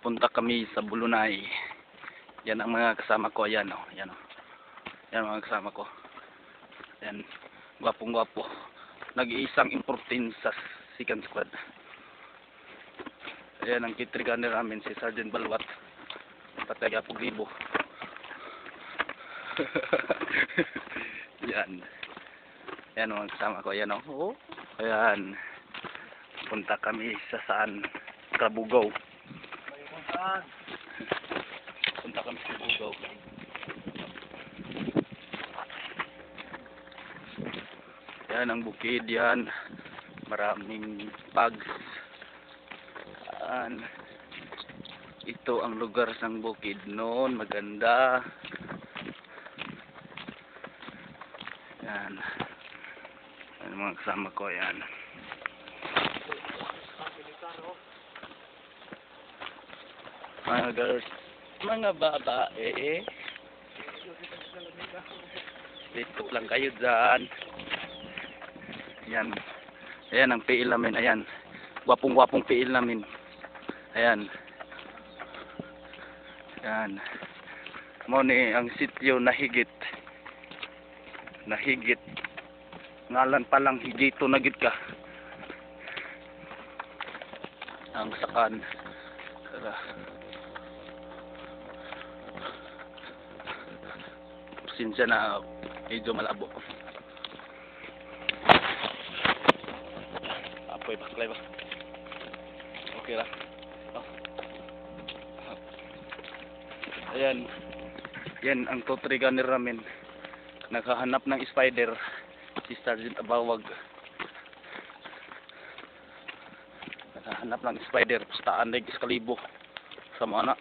Punta kami sa Bulunay. Yan ang mga kasama ko. Ayan o. Yan o. Yan ang mga kasama ko. Yan. Gwapong gwapo. Nag-iisang importante sa second squad. Ayan ang kitriganer namin si Sergeant Balwat. Patay Apog Libo. Yan. Yan ang mga kasama ko. Ayan o. Oh. Ayan. Punta kami sa saan? Kabugaw. Punta kami sa Kabugaw. Yan ang bukid yan. Maraming pags. Yan. Ito ang lugar ng bukid noon. Maganda. Yan. Yan mga kasama ko yan. Mga girls, mga babae, dito lang kayo dyan. Ayan. Ayan ang PL namin. Ayan. Wapong PL namin. Ayan. Ayan. Moni ang sityo nahigit. Nahigit. Ngalan pa lang higito nagit ka. Ang sakan. Tara. Sinsya na medyo malabo. Apoy ba? Klay ba? Okay lang. Oh. Ayan. Yan ang totriganer namin. Naghahanap ng spider. Si Sergeant Abawag. Naghahanap ng spider. Pustaan na yung iskalibo. Sa mga anak.